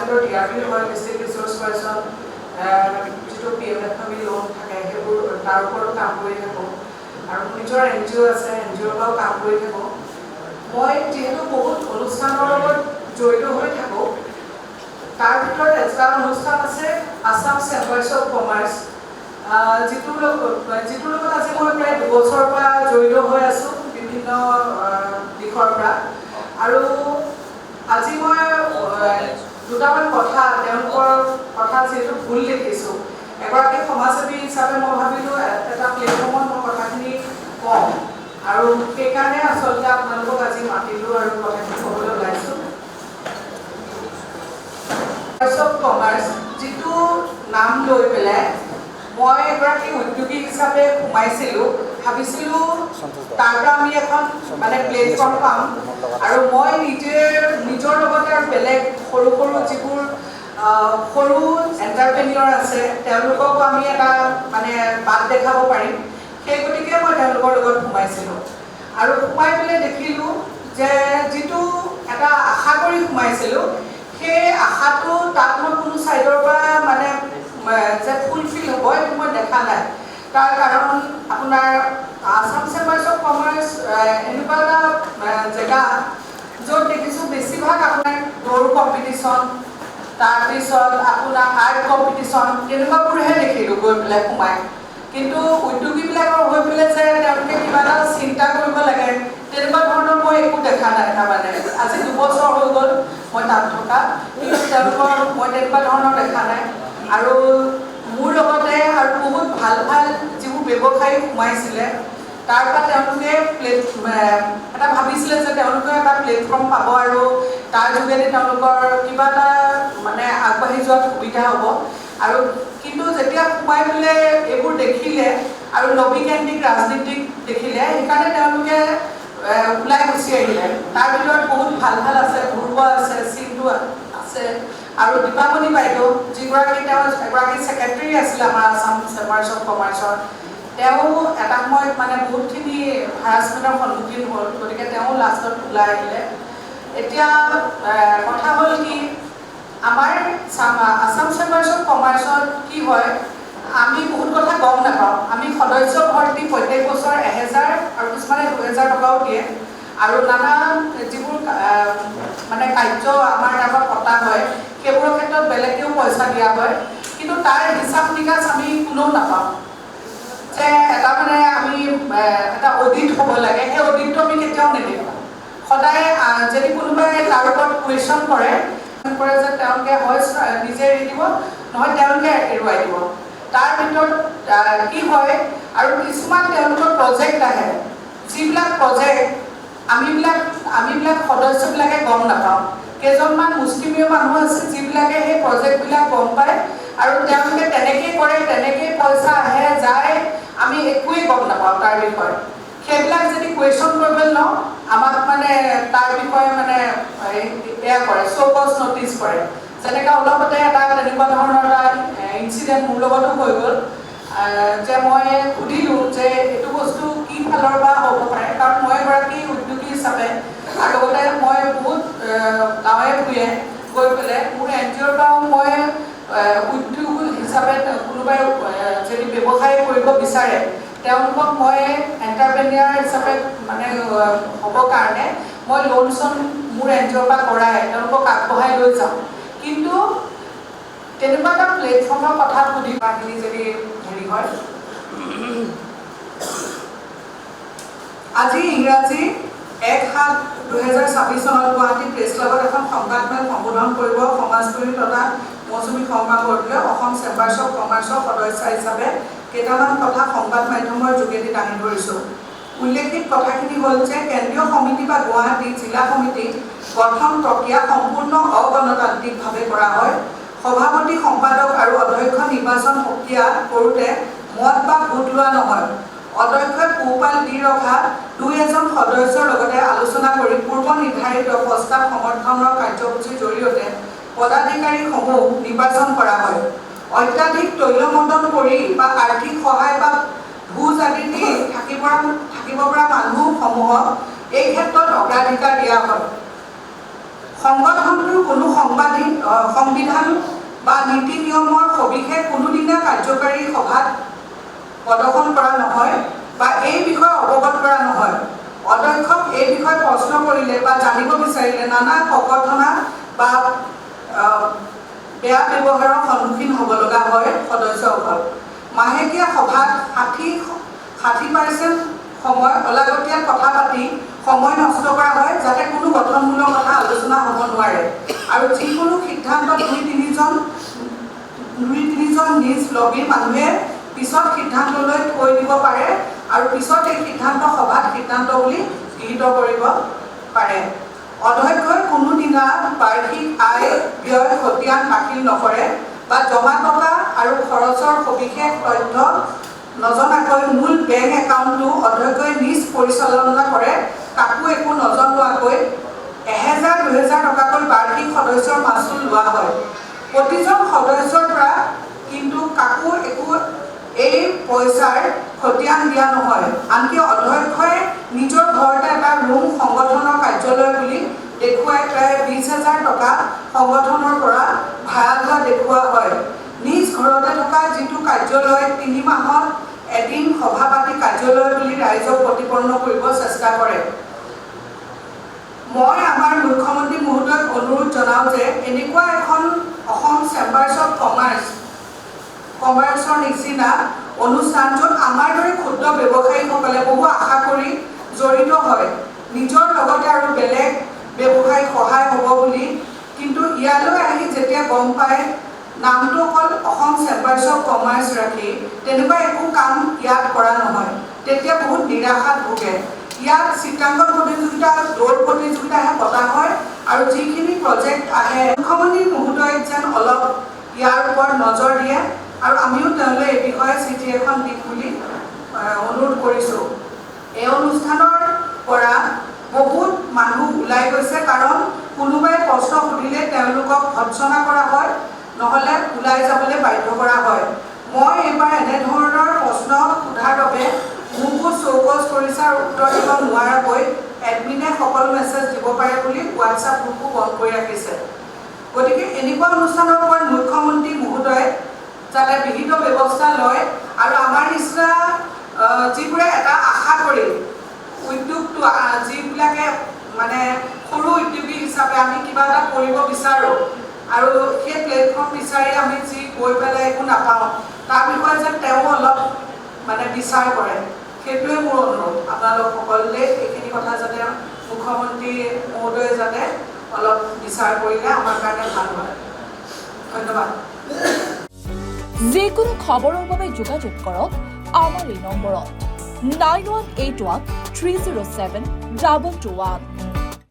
ভিতৰত DRB হয়, district resource person, যিটো PMFAB লোন থাকে সেইবোৰ তাৰ ওপৰত কাম কৰি থাকোঁ। আৰু নিজৰ NGO আছে, NGOৰ পৰাও কাম কৰি থাকোঁ। মই যিহেতু বহুত অনুষ্ঠানৰ লগত জড়িত হৈ থাকোঁ, তাৰ ভিতৰত এটা অনুষ্ঠান আছে আছাম চেম্বাৰ্ছ অফ কমাৰ্চ, যিটোৰ লগত আজি মই প্ৰায় 2 বছৰৰ পৰা জড়িত হৈ আছোঁ বিভিন্ন দিশৰ পৰা। আৰু আজি মই দুটামান কথা তেওঁলোকৰ কথা যিহেতু ভুল দেখিছোঁ, এগৰাকী সমাজসেৱী হিচাপে মই ভাবিলোঁ এটা প্লেটফৰ্মত মই কথাখিনি কওঁ, আৰু সেইকাৰণে আচলতে আপোনালোকক আজি মাতিলোঁ আৰু কথাখিনি ক'বলৈ ওলাইছোঁ। কমাৰ্চ যিটো নাম লৈ পেলাই মই এগৰাকী উদ্যোগী হিচাপে সোমাইছিলোঁ, ভাবিছিলোঁ তাৰ পৰা আমি এখন মানে প্লেটফৰ্ম পাম, আৰু মই নিজৰ লগতে আৰু বেলেগ সৰু সৰু যিবোৰ সৰু এণ্টাৰপ্ৰেনিয়ৰ আছে তেওঁলোককো আমি এটা মানে বাট দেখাব পাৰিম, সেই গতিকে মই তেওঁলোকৰ লগত সোমাইছিলোঁ। আৰু সোমাই পেলাই দেখিলোঁ যে যিটো এটা আশা কৰি সোমাইছিলোঁ, সেই আশাটো তাত মই কোনো ছাইডৰ পৰা মানে যে ফুলফিল হ'ব এইটো মই দেখা নাই। তাৰ কাৰণ আপোনাৰ আছাম চেম্বাৰ্ছ অফ কমাৰ্চ এনেকুৱা এটা জেগা য'ত দেখিছোঁ বেছিভাগ আপোনাৰ দৌৰ কম্পিটিশ্যন, তাৰপিছত আপোনাৰ আৰ্ট কম্পিটিশ্যন, তেনেকুৱাবোৰহে দেখিলোঁ গৈ পেলাই সোমাই। কিন্তু উদ্যোগীবিলাকৰ হৈ পেলাই যে তেওঁলোকে কিবা এটা চিন্তা কৰিব লাগে তেনেকুৱা ধৰণৰ মই একো দেখা নাই। তাৰমানে আজি 2 বছৰ হৈ গ'ল মই তাত থকা, কিন্তু তেওঁলোকৰ মই তেনেকুৱা ধৰণৰ দেখা নাই। আৰু মোৰ লগতে আৰু বহুত ভাল ভাল যিবোৰ ব্যৱসায়ী সোমাইছিলে তাৰ পৰা তেওঁলোকে এটা ভাবিছিলে যে তেওঁলোকে এটা প্লেটফৰ্ম পাব আৰু তাৰ যোগেদি তেওঁলোকৰ কিবা এটা মানে আগবাঢ়ি যোৱাত সুবিধা হ'ব। আৰু কিন্তু যেতিয়া সোমাই পেলাই এইবোৰ দেখিলে আৰু লবিকেন্দ্ৰিক ৰাজনীতিক দেখিলে, সেইকাৰণে তেওঁলোকে ওলাই গুচি আহিলে। তাৰ ভিতৰত বহুত ভাল ভাল আছে, ধ্ৰুৱ আছে, সিন্ধু আছে আৰু দীপামণি বাইদেউ, যিগৰাকী তেওঁ এগৰাকী ছেক্ৰেটাৰী আছিলে আমাৰ আছাম চেম্বাৰ্ছ অফ কমাৰ্চৰ। তেওঁ এটা সময়ত মানে বহুতখিনি হাৰাছমেণ্টৰ সন্মুখীন হ'ল, গতিকে তেওঁ লাষ্টত ওলাই আহিলে। এতিয়া কথা হ'ল কি, আমাৰ আছাম চেম্বাৰ্ছ অফ কমাৰ্চত কি হয়, আমি বহুত কথা গম নাপাওঁ। আমি সদস্য ভৰ্তি প্ৰত্যেক বছৰ 1000 আৰু কিছুমানে 2000 টকাও দিয়ে, আৰু নানান যিবোৰ মানে কাৰ্য আমাৰ তাৰ পৰা পতা হয় সেইবোৰৰ ক্ষেত্ৰত বেলেগেও পইচা দিয়া হয়, কিন্তু তাৰ হিচাপ নিকাচ আমি কোনেও নাপাওঁ। যে এটা মানে আমি এটা অডিট হ'ব লাগে, সেই অডিটটো আমি কেতিয়াও নেদেখোঁ। সদায় যদি কোনোবাই তাৰ ওপৰত কুৱেশ্যন কৰে যে তেওঁলোকে হয় নিজে এৰি দিব, নহয় তেওঁলোকে এৰুৱাই দিব। তাৰ ভিতৰত কি হয়, আৰু কিছুমান তেওঁলোকৰ প্ৰজেক্ট আহে, যিবিলাক প্ৰজেক্ট আমিবিলাক সদস্যবিলাকে গম নাপাওঁ। কেইজনমান মুষ্টিমেয় মানুহ আছে যিবিলাকে সেই প্ৰজেক্টবিলাক গম পায়, আৰু তেওঁলোকে তেনেকেই কৰে, তেনেকেই পইচা আহে যায়, আমি একোৱেই গম নাপাওঁ তাৰ বিষয়ে। সেইবিলাক যদি কুৱেশ্যন কৰিবলৈ লওঁ, আমাক মানে তাৰ বিষয়ে মানে এয়া কৰে, চৌকছ নটিচ কৰে। যেনেকৈ অলপতে এটা তেনেকুৱা ধৰণৰ এটা ইনচিডেণ্ট মোৰ লগতো হৈ গ'ল, যে মই সুধিলোঁ যে এইটো বস্তু কি ফালৰ পৰা হ'ব পাৰে, কাৰণ মই এগৰাকী উদ্যোগী হিচাপে আৰু লগতে মই বহুত গাঁৱে ভূঞে গৈ পেলাই মোৰ NGOৰ পৰাও মই উদ্যোগ হিচাপে কোনোবাই যদি ব্যৱসায় কৰিব বিচাৰে তেওঁলোকক মই এণ্টাৰপ্ৰেনিয়াৰ হিচাপে মানে হ'বৰ কাৰণে মই লোন চোন মোৰ NGOৰ পৰা কৰাই তেওঁলোকক আগবঢ়াই লৈ যাওঁ। কিন্তু তেনেকুৱা এটা প্লেটফৰ্মৰ কথা সুধিবাখিনি যদি হেৰি হয়, আজি ইংৰাজী 1/7/2026 চনত গুৱাহাটী প্ৰেছ ক্লাবত এখন সংবাদমেল সম্বোধন কৰিব সমাজকৰ্মী তথা মৌচুমী শৰ্মা বৰদলৈ অসম চেম্বাৰ্ছ অফ কমাৰ্চৰ সদস্য হিচাপে কেইটামান কথা সংবাদ মাধ্যমৰ যোগেদি দাঙি ধৰিছোঁ। উল্লেখিত কথাখিনি হ'ল যে কেন্দ্ৰীয় সমিতি বা গুৱাহাটী জিলা সমিতি গঠন প্ৰক্ৰিয়া সম্পূৰ্ণ অগণতান্ত্ৰিকভাৱে কৰা হয়। সভাপতি, সম্পাদক আৰু অধ্যক্ষ নিৰ্বাচন প্ৰক্ৰিয়া কৰোঁতে মত বা ভোট লোৱা নহয়। অধ্যক্ষই পোহপাল দি ৰখা 2-এজন সদস্যৰ লগতে আলোচনা কৰি পূৰ্ব নিৰ্ধাৰিত প্ৰস্তাৱ সমৰ্থনৰ কাৰ্যসূচীৰ জৰিয়তে পদাধিকাৰীসমূহ নিৰ্বাচন কৰা হয়। অত্যাধিক তৈলমৰ্দন কৰি বা আৰ্থিক সহায় বা ভোজ আদি দি থাকিব পৰা মানুহসমূহক এই ক্ষেত্ৰত অগ্ৰাধিকাৰ দিয়া হয়। সংগঠনটোৰ কোনো সংবিধান বা নীতি নিয়মৰ সবিশেষ কোনোদিনা কাৰ্যকাৰী সভাত প্ৰদৰ্শন কৰা নহয় বা এই বিষয়ে অৱগত কৰা নহয়। অধ্যক্ষক এই বিষয়ে প্ৰশ্ন কৰিলে বা জানিব বিচাৰিলে নানা ককৰ্থনা বা বেয়া ব্যৱহাৰৰ সন্মুখীন হ'ব লগা হয় সদস্যসকল। মাহেকীয়া সভাত 60% সময় অলাগতিয়াল কথা পাতি সময় নষ্ট কৰা হয়, যাতে কোনো গঠনমূলক কথা আলোচনা হ'ব নোৱাৰে আৰু যিকোনো সিদ্ধান্ত দুই তিনিজন নিজ লগী মানুহে পিছত সিদ্ধান্তলৈ থৈ দিব পাৰে আৰু পিছত এই সিদ্ধান্ত সভাত সিদ্ধান্ত বুলি গৃহীত কৰিব পাৰে। অধ্যক্ষই কোনোদিনা বাৰ্ষিক আয় ব্যয় খতিয়ান দাখিল নকৰে বা জমা টকা আৰু খৰচৰ সবিশেষ তথ্য নজনাকৈ মূল বেংক একাউণ্টটো অধ্যক্ষই নিজ পৰিচালনা কৰে। কাকো একো নজনোৱাকৈ 1000-2000 টকাকৈ বাৰ্ষিক সদস্যৰ মাচুল লোৱা হয়। প্ৰতিজন সদস্যৰ পৰা কিন্তু কাকো একো এই পইচাৰ খতিয়ান দিয়া নহয়। আনকি অধ্যক্ষই নিজৰ ঘৰতে এটা ৰুম সংগঠনৰ কাৰ্যালয় বুলি দেখুৱাই প্ৰায় 20,000 টকা সংগঠনৰ পৰা ভাড়া লোৱা দেখুওৱা হয়। নিজ ঘৰতে থকা যিটো কাৰ্যালয় 3 মাহত এদিন সভা পাতি কাৰ্যালয় বুলি ৰাইজক প্ৰতিপন্ন কৰিব চেষ্টা কৰে। মই আমাৰ মুখ্যমন্ত্ৰী মহোদয়ক অনুৰোধ জনাওঁ যে এনেকুৱা এখন অসম চেম্বাৰ্ছ অফ কমাৰ্চৰ নিচিনা অনুষ্ঠান য'ত আমাৰ দৰে ক্ষুদ্ৰ ব্যৱসায়ীসকলে বহু আশা কৰি জড়িত হয়, নিজৰ লগতে আৰু বেলেগ ব্যৱসায়ী সহায় হ'ব বুলি, কিন্তু ইয়ালৈ আহি যেতিয়া গম পায় নামটো অকল অসম চেম্বাৰ্ছ অফ কমাৰ্চ ৰাখি তেনেকুৱা একো কাম ইয়াত কৰা নহয়, তেতিয়া বহুত নিৰাশাত ভোগে। ইয়াত চিত্ৰাংকন প্ৰতিযোগিতা, দৌৰ প্ৰতিযোগিতাহে পতা হয় আৰু যিখিনি প্ৰজেক্ট আহে মুখ্যমন্ত্ৰী মহোদয়ক যেন অলপ ইয়াৰ ওপৰত নজৰ দিয়ে আৰু আমিও তেওঁলৈ এই বিষয়ে চিঠি এখন দিম বুলি অনুৰোধ কৰিছোঁ। এই অনুষ্ঠানৰ পৰা বহুত মানুহ ওলাই গৈছে, কাৰণ কোনোবাই প্ৰশ্ন সুধিলে তেওঁলোকক ভৎসনা কৰা হয়, নহ'লে ওলাই যাবলৈ বাধ্য কৰা হয়। মই এইবাৰ এনেধৰণৰ প্ৰশ্ন সোধাৰ বাবে মোকো চৌকছ কৰিছে আৰু উত্তৰ দিব নোৱাৰাকৈ এডমিনে সকলো মেছেজ দিব পাৰে বুলি হোৱাটছআপ গ্ৰুপো বন্ধ কৰি ৰাখিছে। গতিকে এনেকুৱা অনুষ্ঠানৰ ওপৰত মুখ্যমন্ত্ৰী মহোদয়ে যাতে বিহিত ব্যৱস্থা লয় আৰু আমাৰ নিচিনা যিবোৰে এটা আশা কৰি উদ্যোগটো, যিবিলাকে মানে সৰু উদ্যোগী হিচাপে আমি কিবা এটা কৰিব বিচাৰোঁ আৰু সেই প্লেটফৰ্ম বিচাৰি আমি যি গৈ পেলাই একো নাপাওঁ, তাৰ বিষয়ে যেন তেওঁ অলপ মানে বিচাৰ কৰে, সেইটোৱে মোৰ অনুৰোধ আপোনালোক সকলোলৈ। এইখিনি কথা যাতে মুখ্যমন্ত্ৰী মহোদয়ে যাতে অলপ বিচাৰ কৰিলে আমাৰ কাৰণে ভাল হয়। ধন্যবাদ। যিকোনো খবৰৰ বাবে যোগাযোগ কৰক আমাৰ এই নম্বৰত 9181 307 221।